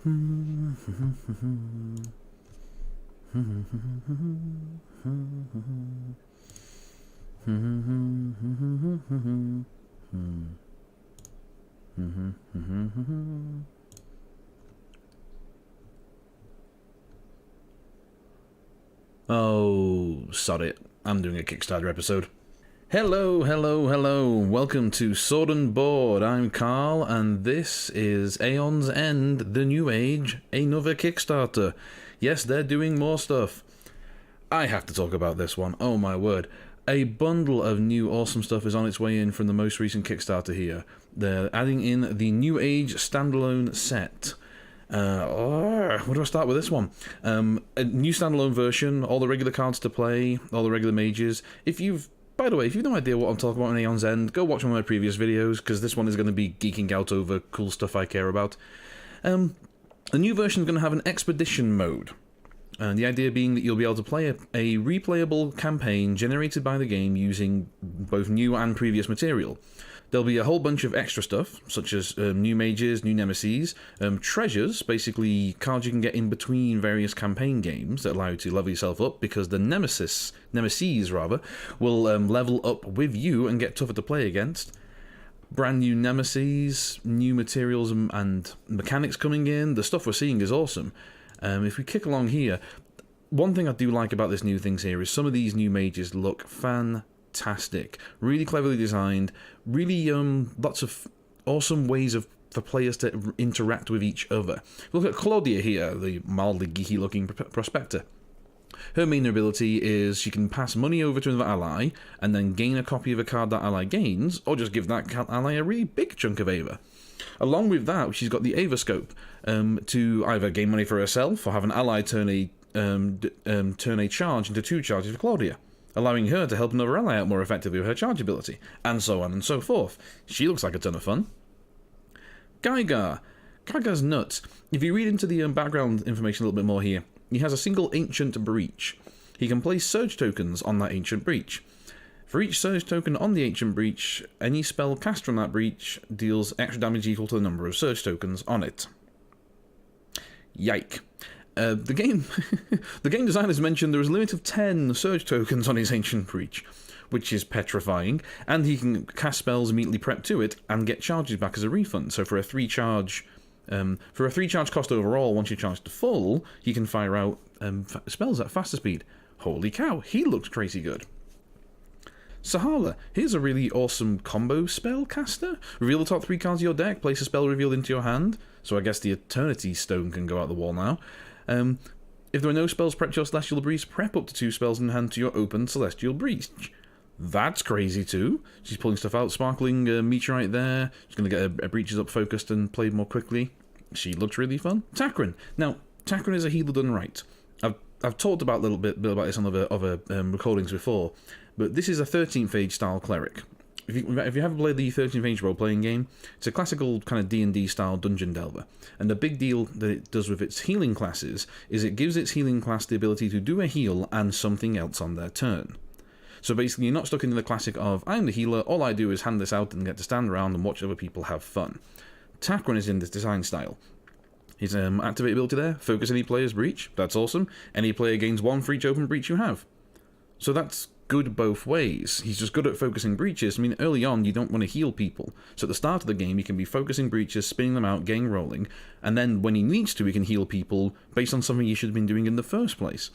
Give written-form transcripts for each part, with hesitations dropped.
Oh, sod it. I'm doing a Kickstarter episode. Hello, hello, hello. Welcome to Sword and Board. I'm Carl, and this is Aeon's End, The New Age, another Kickstarter. Yes, they're doing more stuff. I have to talk about this one. Oh my word. A bundle of new awesome stuff is on its way in from the most recent Kickstarter here. They're adding in the New Age standalone set. Where do I start with this one? A new standalone version, all the regular cards to play, all the regular mages. By the way, if you've no idea what I'm talking about in Aeon's End, go watch one of my previous videos, because this one is going to be geeking out over cool stuff I care about. The new version is going to have an expedition mode. And the idea being that you'll be able to play a replayable campaign generated by the game using both new and previous material. There'll be a whole bunch of extra stuff, such as new mages, new nemesis, treasures, basically cards you can get in between various campaign games that allow you to level yourself up, because the nemesis will level up with you and get tougher to play against. Brand new nemesis, new materials and mechanics coming in. The stuff we're seeing is awesome. If we kick along here, one thing I do like about this new things here is some of these new mages look fantastic, really cleverly designed, really lots of awesome ways for players to interact with each other. Look at Claudia here, the mildly geeky looking prospector. Her main ability is she can pass money over to another ally and then gain a copy of a card that ally gains, or just give that ally a really big chunk of Ava. Along with that, she's got the Ava scope to either gain money for herself or have an ally turn a charge into 2 charges for Claudia, allowing her to help another ally out more effectively with her charge ability, and so on and so forth. She looks like a ton of fun. Gygar's nuts. If you read into the background information a little bit more here, he has a single ancient breach. He can place surge tokens on that ancient breach. For each surge token on the ancient breach, any spell cast from that breach deals extra damage equal to the number of surge tokens on it. Yike. The game designers mentioned there was a limit of 10 surge tokens on his ancient breach, which is petrifying, and he can cast spells immediately prep to it and get charges back as a refund. So for a 3 charge cost overall, once you charge to full, he can fire out spells at faster speed. Holy cow, he looks crazy good. Sahala, here's a really awesome combo spell caster. Reveal the top 3 cards of your deck, place a spell revealed into your hand. So I guess the Eternity Stone can go out the wall now. If there are no spells prepped to your Celestial Breach, prep up to 2 spells in hand to your open Celestial Breach. That's crazy too. She's pulling stuff out. Sparkling Meteorite there. She's going to get her breaches up focused and played more quickly. She looks really fun. Takrin. Now, Takrin is a healer done right. I've talked about a little bit about this on other recordings before, but this is a 13th Age style cleric. If you haven't played the 13th Age role-playing game, it's a classical kind of D&D style dungeon delver, and the big deal that it does with its healing classes is it gives its healing class the ability to do a heal and something else on their turn. So basically you're not stuck in the classic of, I'm the healer, all I do is hand this out and get to stand around and watch other people have fun. Takrin is in this design style. His activate ability there, focus any player's breach, that's awesome. Any player gains 1 for each open breach you have. So that's good both ways. He's just good at focusing breaches. I mean, early on you don't want to heal people, so at the start of the game you can be focusing breaches, spinning them out, getting rolling, and then when he needs to he can heal people based on something you should have been doing in the first place.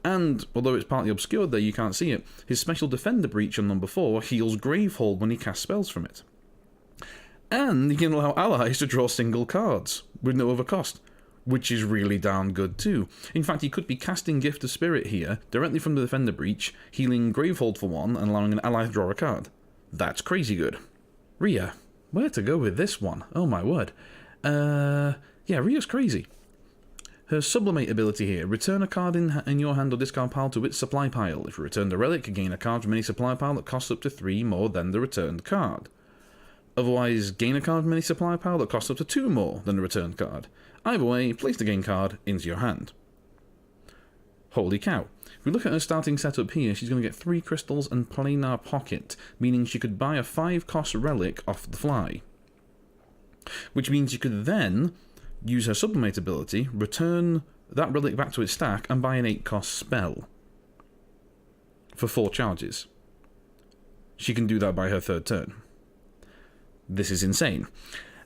And, although it's partly obscured there, you can't see it, his special defender breach on number 4 heals Gravehold when he casts spells from it. And he can allow allies to draw single cards, with no other cost, which is really darn good too. In fact, he could be casting Gift of Spirit here, directly from the Defender Breach, healing Gravehold for 1, and allowing an ally to draw a card. That's crazy good. Rhea. Where to go with this one? Oh my word. Yeah, Rhea's crazy. Her Sublimate ability here, return a card in your hand or discard pile to its supply pile. If you returned a relic, gain a card from any supply pile that costs up to 3 more than the returned card. Otherwise, gain a card from any supply pile that costs up to 2 more than the returned card. Either way, place the gain card into your hand. Holy cow. If we look at her starting setup here, she's going to get 3 crystals and planar pocket, meaning she could buy a 5-cost relic off the fly. Which means you could then use her sublimate ability, return that relic back to its stack, and buy an 8-cost spell for 4 charges. She can do that by her 3rd turn. This is insane.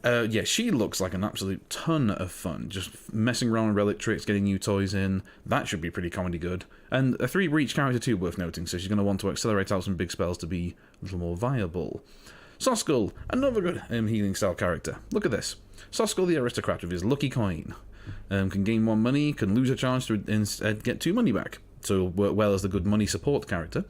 Yeah, she looks like an absolute ton of fun. Just messing around with relic tricks, getting new toys in. That should be pretty comedy good. And a 3 reach character too, worth noting, so she's going to want to accelerate out some big spells to be a little more viable. Soskull, another good healing style character. Look at this. Soskull the aristocrat with his lucky coin. Can gain 1 money, can lose a charge to instead get 2 money back. So work well as the good money support character.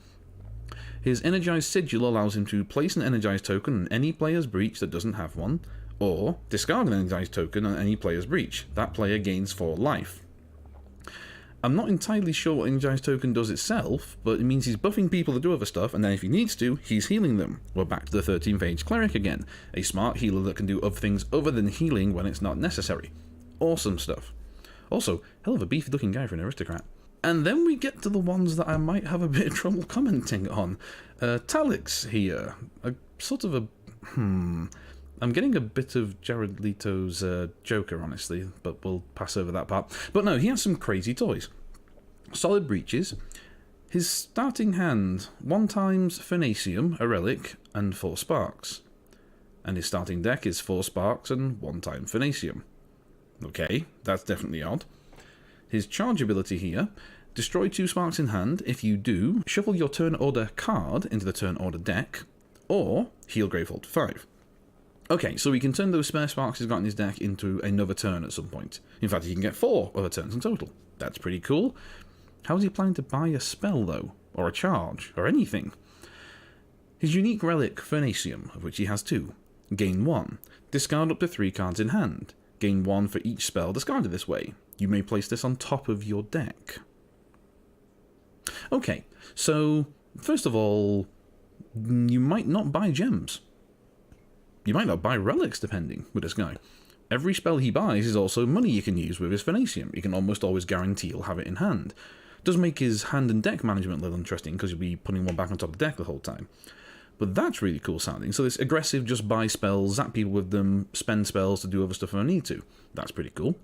His energized sigil allows him to place an energized token on any player's breach that doesn't have one, or discard an energized token on any player's breach. That player gains 4 life. I'm not entirely sure what energized token does itself, but it means he's buffing people to do other stuff, and then if he needs to, he's healing them. We're back to the 13th Age Cleric again, a smart healer that can do other things other than healing when it's not necessary. Awesome stuff. Also, hell of a beefy looking guy for an aristocrat. And then we get to the ones that I might have a bit of trouble commenting on. Talix here. I'm getting a bit of Jared Leto's Joker, honestly, but we'll pass over that part. But no, he has some crazy toys. Solid breaches. His starting hand, 1 times Phanasium, a relic, and 4 sparks. And his starting deck is 4 sparks and 1 time Phanasium. Okay, that's definitely odd. His charge ability here, destroy 2 sparks in hand. If you do, shuffle your turn order card into the turn order deck, or heal Gravehold to 5. Okay, so he can turn those spare sparks he's got in his deck into another turn at some point. In fact, he can get 4 other turns in total. That's pretty cool. How's he planning to buy a spell, though? Or a charge? Or anything? His unique relic, Phanasium, of which he has 2. Gain 1. Discard up to 3 cards in hand. Gain 1 for each spell discarded this way. You may place this on top of your deck. Okay, so, first of all, you might not buy gems. You might not buy relics, depending, with this guy. Every spell he buys is also money you can use with his Phanasium. You can almost always guarantee he'll have it in hand. Does make his hand and deck management a little interesting, because you'll be putting one back on top of the deck the whole time. But that's really cool sounding. So this aggressive, just buy spells, zap people with them, spend spells to do other stuff if I need to. That's pretty cool.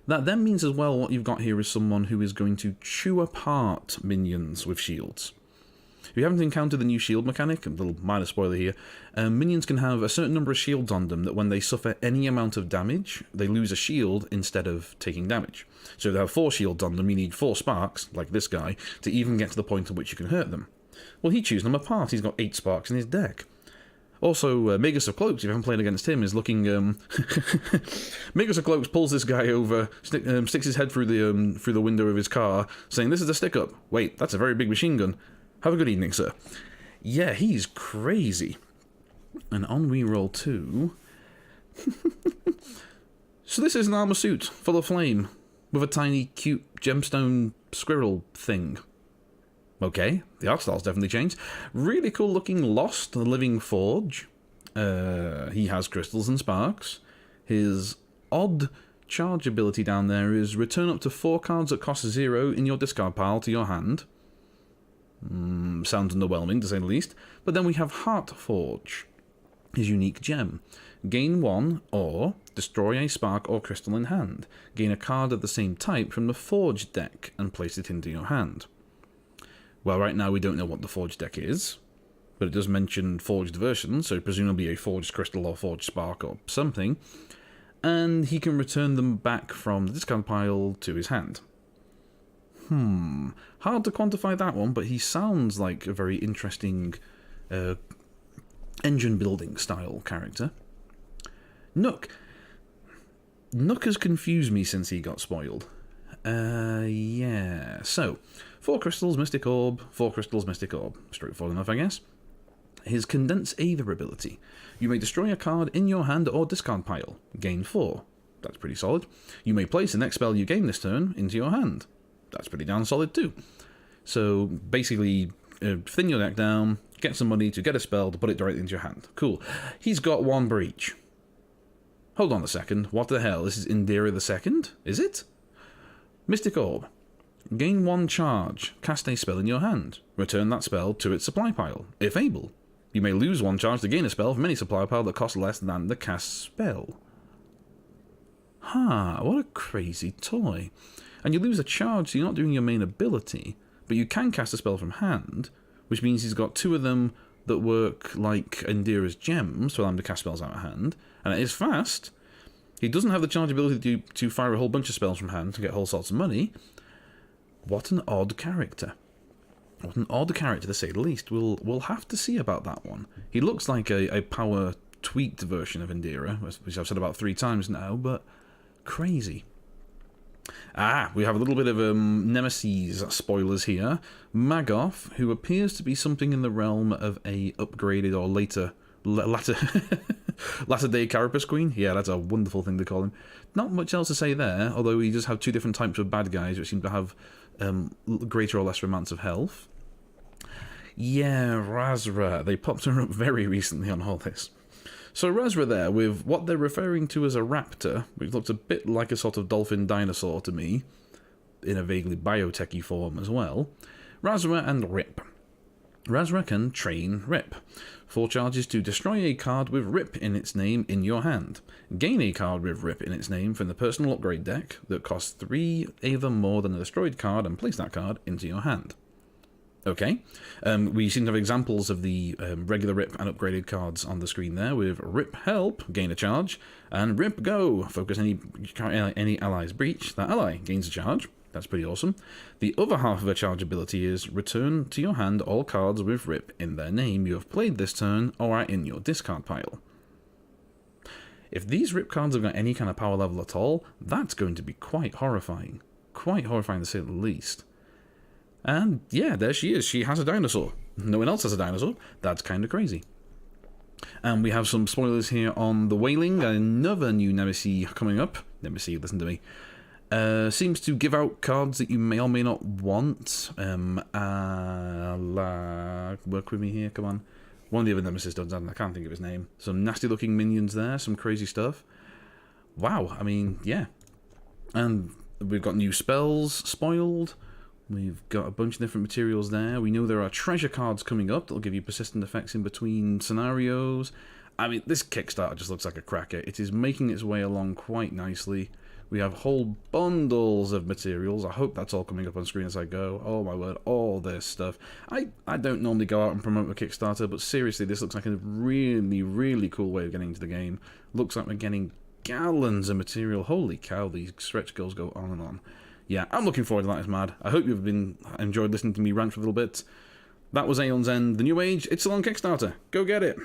That then means as well what you've got here is someone who is going to chew apart minions with shields. If you haven't encountered the new shield mechanic, a little minor spoiler here, minions can have a certain number of shields on them that when they suffer any amount of damage, they lose a shield instead of taking damage. So if they have 4 shields on them, you need 4 sparks, like this guy, to even get to the point at which you can hurt them. Well, he chews them apart. He's got 8 sparks in his deck. Also, Magus of Cloaks, if you haven't played against him, is looking... Magus of Cloaks pulls this guy over, sticks his head through the window of his car, saying, "This is a stick-up. Wait, that's a very big machine gun. Have a good evening, sir." Yeah, he's crazy. And on we roll 2. So this is an armor suit full of flame, with a tiny, cute gemstone squirrel thing. Okay, the art style's definitely changed. Really cool looking Lost Living Forge. He has crystals and sparks. His odd charge ability down there is return up to 4 cards that cost 0 in your discard pile to your hand. Sounds underwhelming to say the least. But then we have Heart Forge, his unique gem. Gain 1 or destroy a spark or crystal in hand. Gain a card of the same type from the Forge deck and place it into your hand. Well, right now we don't know what the Forge deck is, but it does mention forged versions, so presumably a forged crystal or forged spark or something, and he can return them back from the discard pile to his hand. Hard to quantify that one, but he sounds like a very interesting engine building style character. Nook. Nook has confused me since he got spoiled. Yeah. So, 4 crystals, Mystic Orb, 4 crystals, Mystic Orb. Straightforward enough, I guess. His Condense Aether ability. You may destroy a card in your hand or discard pile. Gain 4. That's pretty solid. You may place the next spell you gain this turn into your hand. That's pretty darn solid too. So, basically, thin your deck down, get some money to get a spell to put it directly into your hand. Cool. He's got 1 breach. Hold on a second. What the hell? This is Indira the Second? Is it? Mystic Orb. Gain 1 charge. Cast a spell in your hand. Return that spell to its supply pile, if able. You may lose 1 charge to gain a spell from any supply pile that costs less than the cast spell. What a crazy toy. And you lose a charge, so you're not doing your main ability, but you can cast a spell from hand, which means he's got 2 of them that work like Indira's gems to allow him to cast spells out of hand, and it is fast. He doesn't have the charge ability to fire a whole bunch of spells from hand to get whole sorts of money. What an odd character. What an odd character, to say the least. We'll have to see about that one. He looks like a power tweaked version of Indira, which I've said about 3 times now, but crazy. We have a little bit of Nemesis spoilers here. Magoth, who appears to be something in the realm of a upgraded or latter day Carapace Queen. Yeah, that's a wonderful thing to call him. Not much else to say there, although he does have 2 different types of bad guys, which seem to have greater or lesser amounts of health. Yeah, Razra. They popped her up very recently on all this. So Razra there, with what they're referring to as a raptor, which looks a bit like a sort of dolphin dinosaur to me, in a vaguely biotechy form as well. Razra and Rip. Razra can train Rip. 4 charges to destroy a card with Rip in its name in your hand. Gain a card with Rip in its name from the personal upgrade deck that costs 3 either more than a destroyed card, and place that card into your hand. Okay, we seem to have examples of the regular Rip and upgraded cards on the screen there, with Rip Help, gain a charge, and Rip Go, focus any ally's breach. That ally gains a charge. That's pretty awesome. The other half of a charge ability is return to your hand all cards with Rip in their name you have played this turn or are in your discard pile. If these Rip cards have got any kind of power level at all, that's going to be quite horrifying. Quite horrifying to say the least. And yeah, there she is. She has a dinosaur. No one else has a dinosaur. That's kind of crazy. And we have some spoilers here on the Wailing, another new Nemesis coming up. Nemesis, listen to me. Seems to give out cards that you may or may not want. Work with me here, come on. One of the other Nemesis does, I can't think of his name. Some nasty looking minions there, some crazy stuff. Wow, I mean, yeah. And we've got new spells spoiled. We've got a bunch of different materials there. We know there are treasure cards coming up that'll give you persistent effects in between scenarios. I mean, this Kickstarter just looks like a cracker. It is making its way along quite nicely. We have whole bundles of materials. I hope that's all coming up on screen as I go. Oh my word, all this stuff. I don't normally go out and promote a Kickstarter, but seriously, this looks like a really, really cool way of getting into the game. Looks like we're getting gallons of material. Holy cow, these stretch goals go on and on. Yeah, I'm looking forward to that, it's mad. I hope you've enjoyed listening to me rant for a little bit. That was Aeon's End, the New Age. It's still on Kickstarter. Go get it.